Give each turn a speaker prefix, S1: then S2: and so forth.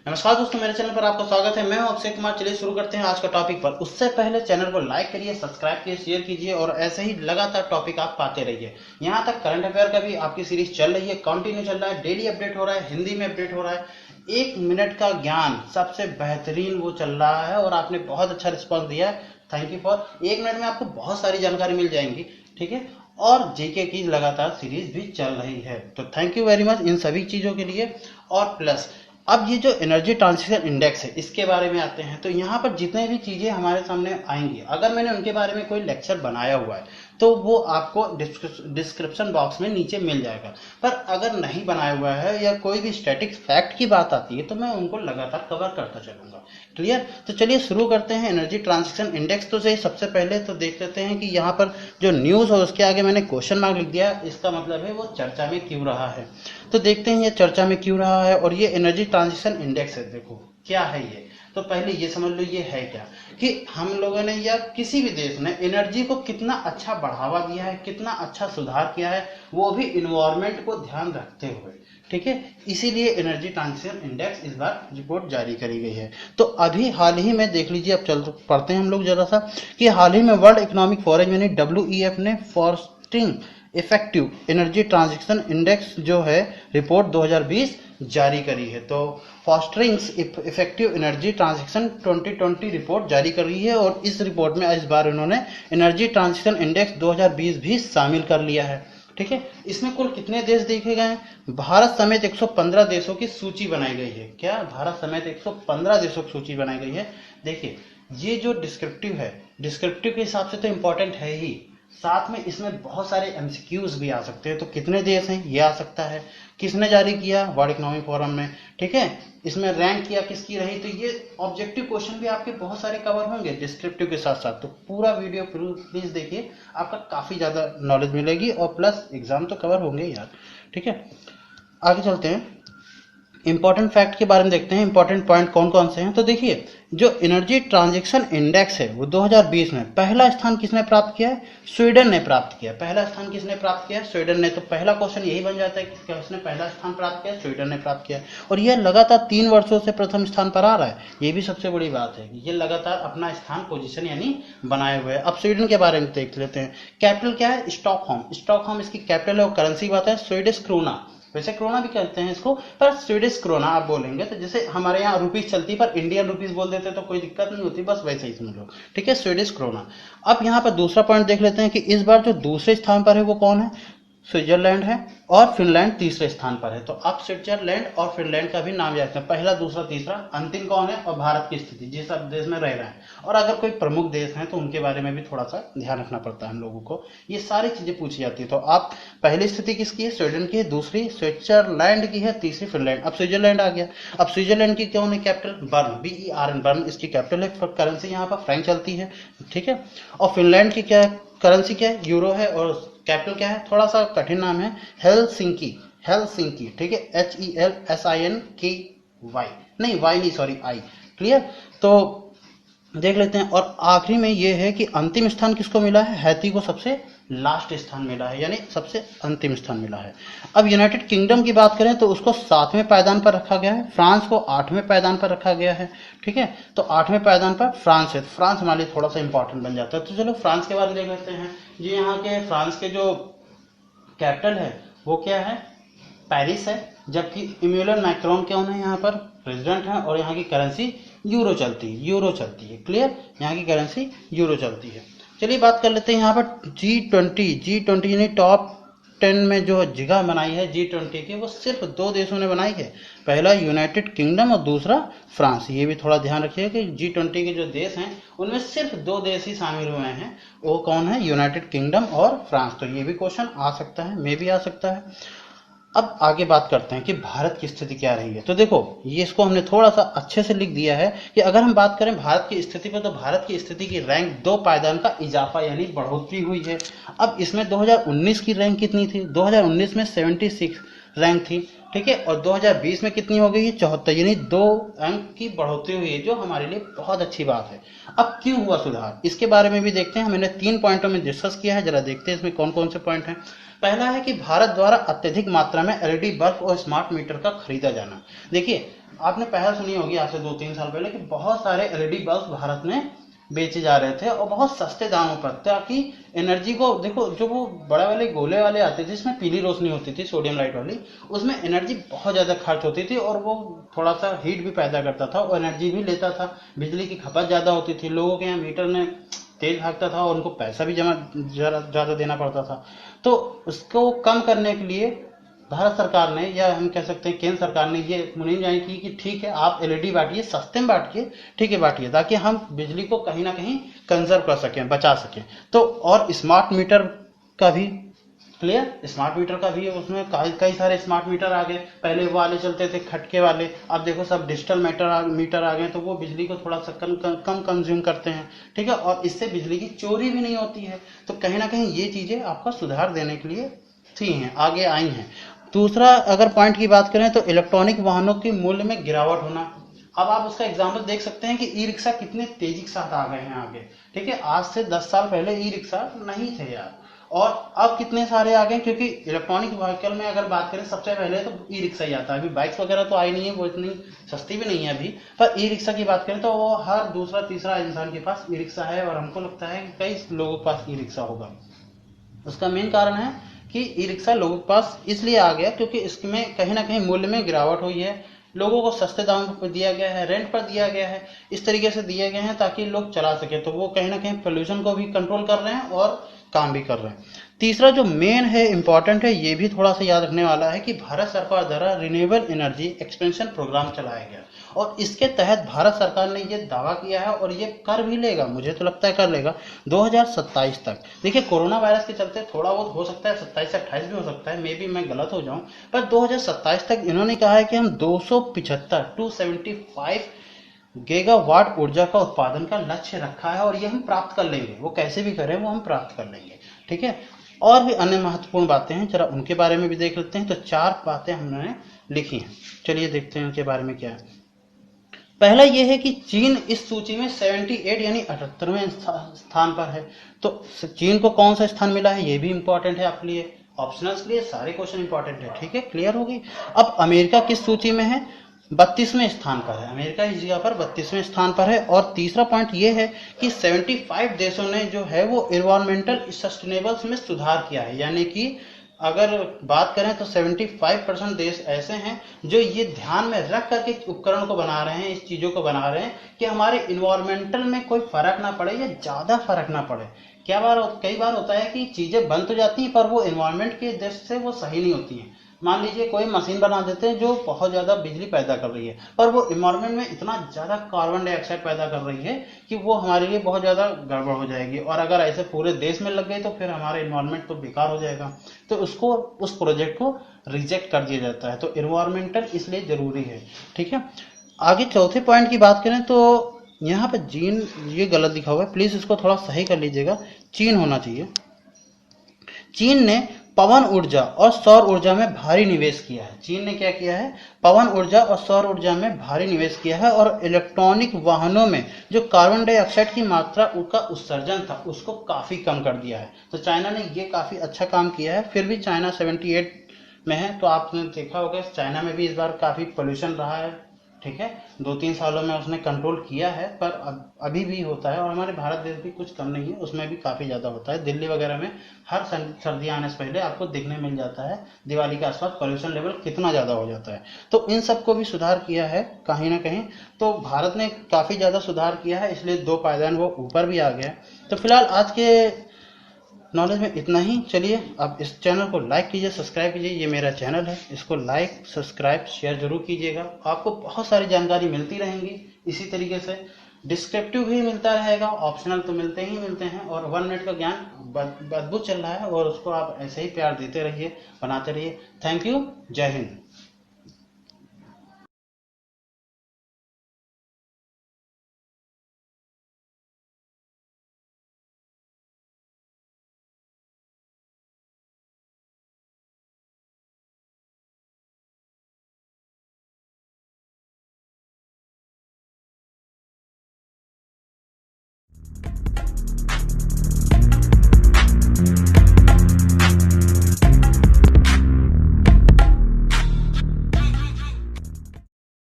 S1: नमस्कार दोस्तों, मेरे चैनल पर आपका स्वागत है। मैं हूं अक्षय कुमार। चलिए शुरू करते हैं आज का टॉपिक पर। उससे पहले चैनल को लाइक करिए, सब्सक्राइब कीजिए, शेयर कीजिए और ऐसे ही लगातार टॉपिक आप पाते रहिए। यहां तक करंट अफेयर का भी आपकी सीरीज चल रही है, कंटिन्यू चल रहा है, डेली अपडेट हो रहा है, हिंदी में अपडेट हो रहा है। 1 मिनट का ज्ञान सबसे बेहतरीन वो चल रहा है और आपने बहुत अच्छा रिस्पॉन्स दिया है। Thank you for. 1 मिनट में आपको बहुत सारी जानकारी मिल जाएंगी, ठीक है। और जीके की लगातार सीरीज भी चल रही है, तो thank you very much in सभी चीजों के लिए। और प्लस अब ये जो एनर्जी ट्रांजिशन इंडेक्स है, इसके बारे में आते हैं। तो यहाँ पर जितने भी चीजें हमारे सामने आएंगी, अगर मैंने उनके बारे में कोई लेक्चर बनाया हुआ है तो वो आपको डिस्क्रिप्शन बॉक्स में नीचे मिल जाएगा। पर अगर नहीं बनाया हुआ है या कोई भी स्टैटिक फैक्ट की बात आती है तो मैं उनको लगातार कवर करता चलूंगा। क्लियर? तो चलिए शुरू करते हैं एनर्जी ट्रांजिशन इंडेक्स। तो सही, सबसे पहले तो देख लेते हैं कि यहाँ पर जो न्यूज है उसके आगे मैंने क्वेश्चन मार्क लिख दिया। इसका मतलब है वो चर्चा में क्यों रहा है। तो देखते हैं ये चर्चा में क्यों रहा है। और ये एनर्जी ट्रांजिशन इंडेक्स है, देखो क्या है ये। तो पहले ये समझ लो ये है क्या, कि हम लोगों ने या किसी भी देश ने एनर्जी को कितना अच्छा बढ़ावा दिया है, कितना अच्छा सुधार किया है, वो भी इन्वायरमेंट को ध्यान रखते हुए, ठीक है। इसीलिए एनर्जी ट्रांजिशन इंडेक्स इस बार रिपोर्ट जारी करी गई है। तो अभी हाल ही में देख लीजिए, अब चल पढ़ते हैं हम लोग जरा सा, कि हाल ही में वर्ल्ड इकोनॉमिक फोरम यानी WEF ने frosting effective energy transition index जो है रिपोर्ट 2020 जारी करी है। तो फॉस्टरिंग्स इफेक्टिव एनर्जी ट्रांजिशन 2020 रिपोर्ट जारी कर रही है। और इस रिपोर्ट में इस बार उन्होंने एनर्जी ट्रांजिशन इंडेक्स 2020 भी शामिल कर लिया है, ठीक है। इसमें कुल कितने देश देखे गए हैं? भारत समेत 115 देशों की सूची बनाई गई है। क्या? भारत समेत 115 देशों की सूची बनाई गई है। देखिए, ये जो डिस्क्रिप्टिव है, डिस्क्रिप्टिव के हिसाब से तो इंपॉर्टेंट है ही, साथ में इसमें बहुत सारे एमसीक्यूज भी आ सकते हैं। तो कितने देश हैं ये आ सकता है, किसने जारी किया, वर्ल्ड इकोनॉमिक फोरम में, ठीक है। इसमें रैंक किया किसकी रही, तो ये ऑब्जेक्टिव क्वेश्चन भी आपके बहुत सारे कवर होंगे डिस्क्रिप्टिव के साथ साथ। तो पूरा वीडियो प्लीज देखिए, आपका काफी ज्यादा नॉलेज मिलेगी और प्लस एग्जाम तो कवर होंगे यार, ठीक है। आगे चलते हैं, इंपॉर्टेंट फैक्ट के बारे में देखते हैं। इंपॉर्टेंट पॉइंट कौन कौन से हैं। तो देखिए, जो एनर्जी ट्रांजैक्शन इंडेक्स है वो 2020 में पहला स्थान किसने प्राप्त किया है? स्वीडन ने प्राप्त किया। पहला स्थान किसने प्राप्त किया? स्वीडन ने। तो पहला क्वेश्चन यही बन जाता है कि किसने पहला स्थान प्राप्त किया? स्वीडन ने प्राप्त किया। और यह लगातार 3 वर्षों से प्रथम स्थान पर आ रहा है। ये भी सबसे बड़ी बात है कि ये लगातार अपना स्थान पोजीशन यानी बनाए हुए है। अब स्वीडन के बारे में देख लेते हैं। कैपिटल क्या है? स्टॉकहोम। स्टॉकहोम इसकी कैपिटल है और करेंसी बात है स्वीडिश क्रोना। वैसे क्रोना भी कहते हैं इसको, पर स्वीडिश क्रोना आप बोलेंगे। तो जैसे हमारे यहाँ रुपीस चलती पर इंडियन रुपीस बोल देते तो कोई दिक्कत नहीं होती, बस वैसे ही समझ लो, ठीक है, स्वीडिश क्रोना। अब यहाँ पर दूसरा पॉइंट देख लेते हैं कि इस बार जो दूसरे स्थान पर है वो कौन है? स्विट्जरलैंड है और फिनलैंड तीसरे स्थान पर है। तो अब स्विट्जरलैंड और फिनलैंड का भी नाम याद रखना, पहला दूसरा तीसरा, अंतिम कौन है और भारत की स्थिति जिस अब देश में रह रहे हैं। और अगर कोई प्रमुख देश हैं तो उनके बारे में भी थोड़ा सा ध्यान रखना पड़ता है हम लोगों को, ये सारी चीजें पूछी जाती है। तो आप पहली स्थिति किसकी है? स्वीडन की है, दूसरी स्विट्जरलैंड की है, तीसरी फिनलैंड। अब स्विट्जरलैंड आ गया। अब स्विट्जरलैंड की कौन है कैपिटल? बर्न, BERN, बर्न इसकी कैपिटल है। करेंसी यहाँ पर फ्रैंक चलती है, ठीक है। और फिनलैंड की क्या करेंसी क्या है? यूरो है। और कैपिटल क्या है? थोड़ा सा कठिन नाम है, हेलसिंकी। हेलसिंकी, ठीक है, HELSINKY, नहीं वाई नहीं, सॉरी आई। क्लियर? तो देख लेते हैं। और आखिरी में ये है कि अंतिम स्थान किसको मिला है? हैती को सबसे लास्ट स्थान मिला है, यानी सबसे अंतिम स्थान मिला है। अब यूनाइटेड किंगडम की बात करें तो उसको 7वें पायदान पर रखा गया है, फ्रांस को 8वें पायदान पर रखा गया है, ठीक है। तो 8वें पायदान पर फ्रांस है। फ्रांस हमारे लिए थोड़ा सा इंपॉर्टेंट बन जाता है। तो चलो फ्रांस के बारे में देख लेते हैं। जी, यहाँ के फ्रांस के जो कैपिटल है वो क्या है? पेरिस है। जबकि इमैनुअल मैक्रोन कौन है? यहाँ पर प्रेसिडेंट है। और यहाँ की करेंसी यूरो चलती है, यूरो चलती है। क्लियर? यहाँ की करेंसी यूरो चलती है। चलिए बात कर लेते हैं यहाँ पर G20 यानी टॉप 10 में जो जगह बनाई है G20 की, वो सिर्फ 2 देशों ने बनाई है। पहला यूनाइटेड किंगडम और दूसरा फ्रांस। ये भी थोड़ा ध्यान रखिए कि G20 के जो देश हैं उनमें सिर्फ 2 देश ही शामिल हुए हैं। वो कौन है? यूनाइटेड किंगडम और फ्रांस। तो ये भी क्वेश्चन आ सकता है, मे भी आ सकता है। अब आगे बात करते हैं कि भारत की स्थिति क्या रही है। तो देखो, ये इसको हमने थोड़ा सा अच्छे से लिख दिया है कि अगर हम बात करें भारत की स्थिति पर, तो भारत की स्थिति की रैंक 2 पायदान का इजाफा यानी बढ़ोतरी हुई है। अब इसमें 2019 की रैंक कितनी थी? 2019 में 76 रैंक थी, ठीक है। और 2020 में कितनी हो गई है? 74, यानी 2 अंक की बढ़ोतरी हुई है, जो हमारे लिए बहुत अच्छी बात है। अब क्यों हुआ सुधार, इसके बारे में भी देखते हैं। मैंने 3 पॉइंटों में डिस्कस किया है, जरा देखते हैं इसमें कौन कौन से पॉइंट हैं। पहला है कि भारत द्वारा अत्यधिक मात्रा में LED बल्ब और स्मार्ट मीटर का खरीदा जाना। देखिए, आपने पहल सुनी होगी आज से 2-3 साल पहले कि बहुत सारे एलईडी बल्ब भारत में बेचे जा रहे थे और बहुत सस्ते दामों पर, ताकि एनर्जी को देखो, जो वो बड़े वाले गोले वाले आते थे जिसमें पीली रोशनी होती थी सोडियम लाइट वाली, उसमें एनर्जी बहुत ज़्यादा खर्च होती थी और वो थोड़ा सा हीट भी पैदा करता था और एनर्जी भी लेता था, बिजली की खपत ज़्यादा होती थी, लोगों के यहाँ मीटर में तेज भागता था और उनको पैसा भी जमा ज़्यादा देना पड़ता था। तो उसको कम करने के लिए भारत सरकार ने, या हम कह सकते हैं केंद्र सरकार ने, ये मुनीम जारी की कि ठीक है आप एलईडी बांटिए, सस्ते में बांटिए, ठीक है बांटिए, ताकि हम बिजली को कहीं ना कहीं कंजर्व कर सकें, बचा सकें। तो और स्मार्ट मीटर का भी क्लियर, स्मार्ट मीटर का भी उसमें कई सारे स्मार्ट मीटर आ गए। पहले वो वाले चलते थे खटके वाले, अब देखो सब डिजिटल मीटर आ गए, तो वो बिजली को थोड़ा सा कम कंज्यूम करते हैं, ठीक है, और इससे बिजली की चोरी भी नहीं होती है। तो कहीं ना कहीं ये चीजें आपका सुधार देने के लिए थी हैं, आगे आई हैं। दूसरा अगर पॉइंट की बात करें तो इलेक्ट्रॉनिक वाहनों की मूल्य में गिरावट होना। अब आप उसका एग्जाम्पल देख सकते हैं कि ई रिक्शा कितने तेजी के साथ आ गए हैं आगे, ठीक है। आज से 10 साल पहले ई रिक्शा नहीं थे यार, और अब कितने सारे आ गए, क्योंकि इलेक्ट्रॉनिक व्हीकल में अगर बात करें सबसे पहले तो ई रिक्शा ही आता है। अभी बाइक्स वगैरह तो आई नहीं है, वो इतनी सस्ती भी नहीं है अभी, पर ई रिक्शा की बात करें तो वो हर दूसरा तीसरा इंसान के पास ई रिक्शा है, और हमको लगता है कि कई लोगों के पास ई रिक्शा होगा। उसका मेन कारण है कि ई रिक्शा लोगों के पास इसलिए आ गया क्योंकि इसमें कहीं ना कहीं मूल्य में गिरावट हुई है, लोगों को सस्ते दाम पर दिया गया है, रेंट पर दिया गया है, इस तरीके से दिए गए हैं ताकि लोग चला सके। तो वो कहीं ना कहीं पोल्यूशन को भी कंट्रोल कर रहे हैं और काम भी कर रहे हैं। तीसरा जो मेन है, इंपॉर्टेंट है, ये भी थोड़ा सा याद रखने वाला है कि भारत सरकार द्वारा रिन्यूएबल एनर्जी एक्सपेंशन प्रोग्राम चलाया गया, और इसके तहत भारत सरकार ने ये दावा किया है और ये कर भी लेगा, मुझे तो लगता है कर लेगा 2027 तक। देखिए कोरोना वायरस के चलते थोड़ा बहुत हो सकता है 27 से 28 भी हो सकता है, मे बी मैं गलत हो जाऊं, पर 2027 तक इन्होंने कहा है कि हम 275 गीगावाट ऊर्जा का उत्पादन का लक्ष्य रखा है, और ये हम प्राप्त कर लेंगे। वो कैसे भी करें वो हम प्राप्त कर लेंगे, ठीक है। और भी अन्य महत्वपूर्ण बातें हैं, जरा उनके बारे में भी देख लेते हैं। तो 4 बातें हमने लिखी हैं, चलिए देखते हैं उनके बारे में क्या है। पहला यह है कि चीन इस सूची में 78 यानी 78वें स्थान पर है। तो चीन को कौन सा स्थान मिला है ये भी इंपॉर्टेंट है आपके लिए, ऑप्शनल्स के लिए सारे क्वेश्चन इंपॉर्टेंट है, ठीक है, क्लियर होगी। अब अमेरिका किस सूची में है, 32वें स्थान पर है, अमेरिका इस जगह पर 32वें स्थान पर है। और तीसरा पॉइंट ये है कि 75 देशों ने जो है वो एनवायरमेंटल सस्टेनेबल्स में सुधार किया है, यानी कि अगर बात करें तो 75% देश ऐसे हैं जो ये ध्यान में रख करके उपकरण को बना रहे हैं, इस चीजों को बना रहे हैं कि हमारे इन्वायरमेंटल में कोई फर्क ना पड़े या ज्यादा फर्क ना पड़े। कई बार होता है कि चीजें बन तो जाती हैं पर वो इन्वायरमेंट के दृष्टि से वो सही नहीं होती हैं। मान लीजिए कोई मशीन बना देते हैं जो बहुत ज्यादा बिजली पैदा कर रही है, पर वो इन्वायरमेंट में इतना ज्यादा कार्बन डाइऑक्साइड पैदा कर रही है कि वो हमारे लिए बहुत ज्यादा गड़बड़ हो जाएगी, और अगर ऐसे पूरे देश में लग गई तो फिर हमारा इन्वायरमेंट तो बेकार हो जाएगा। तो उसको, उस प्रोजेक्ट को रिजेक्ट कर दिया जाता है। तो इन्वायरमेंटल इसलिए जरूरी है, ठीक है। आगे चौथे पॉइंट की बात करें तो यहाँ पे चीन, ये गलत लिखा हुआ है, प्लीज इसको थोड़ा सही कर लीजिएगा, चीन होना चाहिए। चीन ने पवन ऊर्जा और सौर ऊर्जा में भारी निवेश किया है। चीन ने क्या किया है, पवन ऊर्जा और सौर ऊर्जा में भारी निवेश किया है, और इलेक्ट्रॉनिक वाहनों में जो कार्बन डाइऑक्साइड की मात्रा का उत्सर्जन था उसको काफी कम कर दिया है। तो चाइना ने ये काफी अच्छा काम किया है। फिर भी चाइना 78 में है, तो आपने देखा होगा चाइना में भी इस बार काफी पोल्यूशन रहा है, ठीक है, 2-3 सालों में उसने कंट्रोल किया है, पर अभी भी होता है। और हमारे भारत देश भी कुछ कम नहीं है, उसमें भी काफी ज्यादा होता है। दिल्ली वगैरह में हर सर्दियां आने से पहले आपको देखने मिल जाता है दिवाली के आसपास पोल्यूशन लेवल कितना ज्यादा हो जाता है। तो इन सबको भी सुधार किया है कहीं ना कहीं, तो भारत ने काफी ज्यादा सुधार किया है, इसलिए 2 पायदान वो ऊपर भी आ गया। तो फिलहाल आज के नॉलेज में इतना ही। चलिए अब इस चैनल को लाइक कीजिए, सब्सक्राइब कीजिए, ये मेरा चैनल है, इसको लाइक सब्सक्राइब शेयर जरूर कीजिएगा। आपको बहुत सारी जानकारी मिलती रहेंगी इसी तरीके से, डिस्क्रिप्टिव भी मिलता रहेगा, ऑप्शनल तो मिलते ही मिलते हैं, और 1 मिनट का ज्ञान अद्भुत चल रहा है, और उसको आप ऐसे ही प्यार देते रहिए, बनाते रहिए। थैंक यू, जय हिंद।